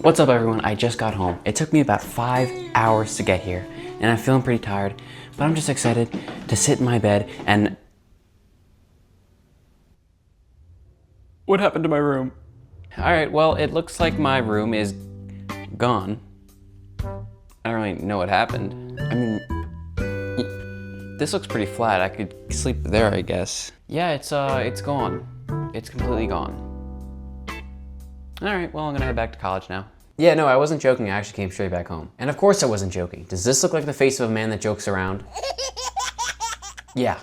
What's up everyone? I just got home. It took me about 5 hours to get here and I'm feeling pretty tired, but I'm just excited to sit in my bed and... What happened to my room? Alright, well, it looks like my room is gone. I don't really know what happened. I mean, this looks pretty flat. I could sleep there, I guess. Yeah, it's gone. It's completely gone. Alright, well, I'm gonna head back to college now. Yeah, no, I wasn't joking. I actually came straight back home. And of course I wasn't joking. Does this look like the face of a man that jokes around? Yeah,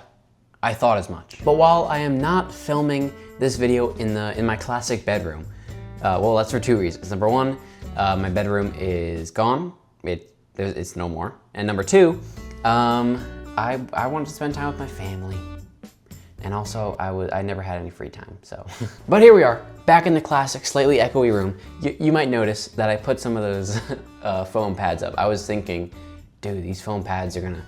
I thought as much. But while I am not filming this video in my classic bedroom, well, that's for two reasons. Number one, my bedroom is gone. It's no more. And number two, I wanted to spend time with my family. And also, I never had any free time, so. But here we are, back in the classic, slightly echoey room. You might notice that I put some of those foam pads up. I was thinking, dude, these foam pads are gonna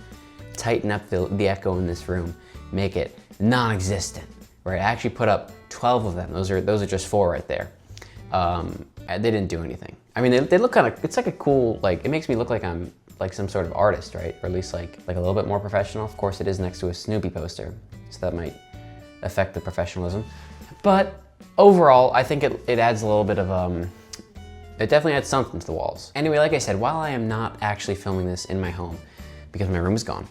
tighten up the echo in this room, make it non-existent. Right, I actually put up 12 of them. Those are just 4 right there. They didn't do anything. I mean, they look kind of, it's like a cool, like, it makes me look like I'm like some sort of artist, right? Or at least like a little bit more professional. Of course, it is next to a Snoopy poster, so that might affect the professionalism. But overall, I think it adds a little bit of, it definitely adds something to the walls. Anyway, like I said, while I am not actually filming this in my home, because my room is gone,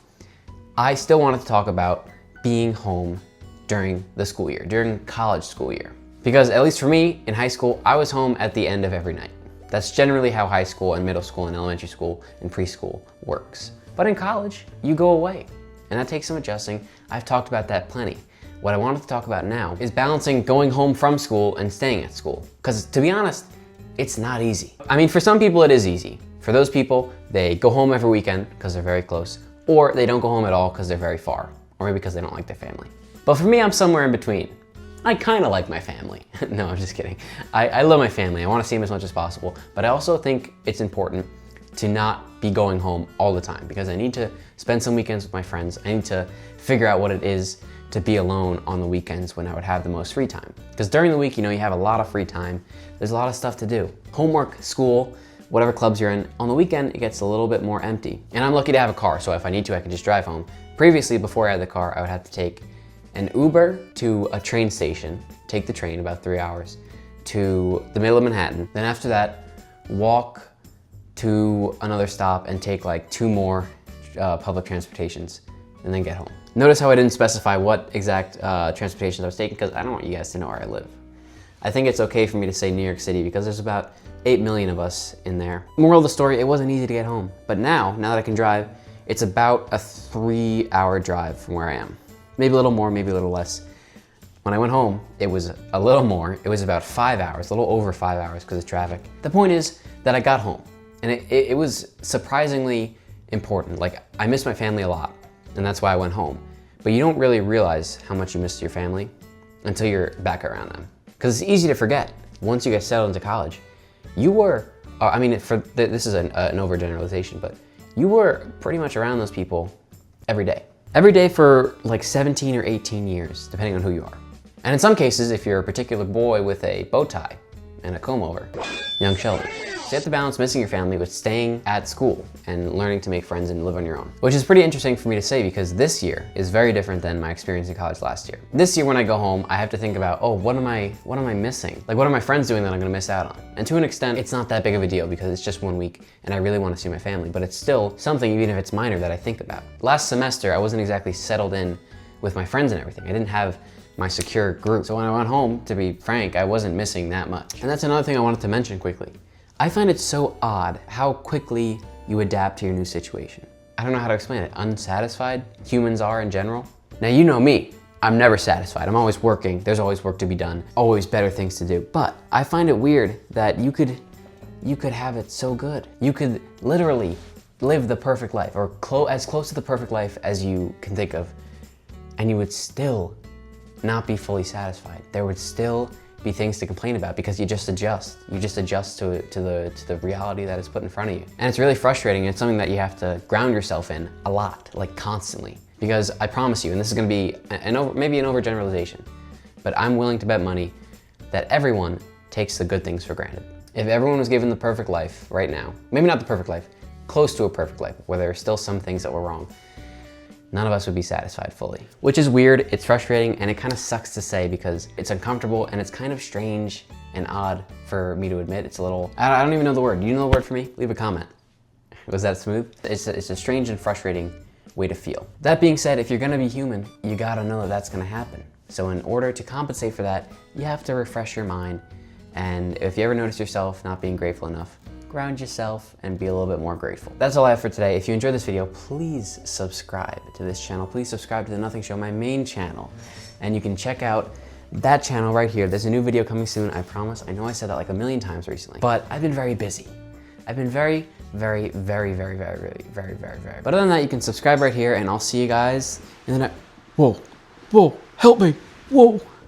I still wanted to talk about being home during the school year, during college school year. Because at least for me, in high school, I was home at the end of every night. That's generally how high school and middle school and elementary school and preschool works. But in college, you go away. And that takes some adjusting. I've talked about that plenty. What I wanted to talk about now is balancing going home from school and staying at school. Because to be honest, it's not easy. I mean, for some people it is easy. For those people, they go home every weekend because they're very close, or they don't go home at all because they're very far, or maybe because they don't like their family. But for me, I'm somewhere in between. I kind of like my family. No, I'm just kidding. I love my family. I want to see them as much as possible, but I also think it's important to not be going home all the time because I need to spend some weekends with my friends. I need to figure out what it is to be alone on the weekends when I would have the most free time. Because during the week, you know, you have a lot of free time. There's a lot of stuff to do. Homework, school, whatever clubs you're in. On the weekend, it gets a little bit more empty. And I'm lucky to have a car, so if I need to, I can just drive home. Previously, before I had the car, I would have to take an Uber to a train station, take the train about 3 hours, to the middle of Manhattan. Then after that, walk to another stop and take like 2 more public transportations and then get home. Notice how I didn't specify what exact transportations I was taking because I don't want you guys to know where I live. I think it's okay for me to say New York City because there's about 8 million of us in there. Moral of the story, it wasn't easy to get home. But now that I can drive, it's about a 3-hour drive from where I am. Maybe a little more, maybe a little less. When I went home, it was a little more. It was about 5 hours, a little over 5 hours because of traffic. The point is that I got home and it was surprisingly important. Like, I miss my family a lot and that's why I went home. But you don't really realize how much you miss your family until you're back around them. Because it's easy to forget. Once you get settled into college, you were, I mean, this is an overgeneralization, but you were pretty much around those people every day. Every day for like 17 or 18 years, depending on who you are. And in some cases, if you're a particular boy with a bow tie and a comb over, young Sheldon. So you have to balance missing your family with staying at school and learning to make friends and live on your own. Which is pretty interesting for me to say because this year is very different than my experience in college last year. This year when I go home, I have to think about, oh, what am I missing? Like, what are my friends doing that I'm gonna miss out on? And to an extent, it's not that big of a deal because it's just 1 week and I really wanna see my family, but it's still something, even if it's minor, that I think about. Last semester, I wasn't exactly settled in with my friends and everything. I didn't have my secure group. So when I went home, to be frank, I wasn't missing that much. And that's another thing I wanted to mention quickly. I find it so odd how quickly you adapt to your new situation. I don't know how to explain it. Unsatisfied humans are in general. Now you know me, I'm never satisfied. I'm always working, there's always work to be done, always better things to do. But I find it weird that you could have it so good. You could literally live the perfect life or as close to the perfect life as you can think of, and you would still not be fully satisfied. There would still be things to complain about because you just adjust. You just adjust to the reality that is put in front of you. And it's really frustrating. It's something that you have to ground yourself in a lot, like constantly. Because I promise you, and this is gonna be maybe an overgeneralization, but I'm willing to bet money that everyone takes the good things for granted. If everyone was given the perfect life right now, maybe not the perfect life, close to a perfect life, where there are still some things that were wrong, none of us would be satisfied fully. Which is weird, it's frustrating, and it kind of sucks to say because it's uncomfortable and it's kind of strange and odd for me to admit. It's a little, I don't even know the word. Do you know the word for me? Leave a comment. Was that smooth? It's a strange and frustrating way to feel. That being said, if you're gonna be human, you gotta know that that's gonna happen. So in order to compensate for that, you have to refresh your mind. And if you ever notice yourself not being grateful enough, ground yourself and be a little bit more grateful. That's all I have for today. If you enjoyed this video, please subscribe to this channel. Please subscribe to The Nothing Show, my main channel. And you can check out that channel right here. There's a new video coming soon, I promise. I know I said that like a million times recently, but I've been very busy. I've been very. But other than that, you can subscribe right here and I'll see you guys in the next. Whoa, help me, whoa.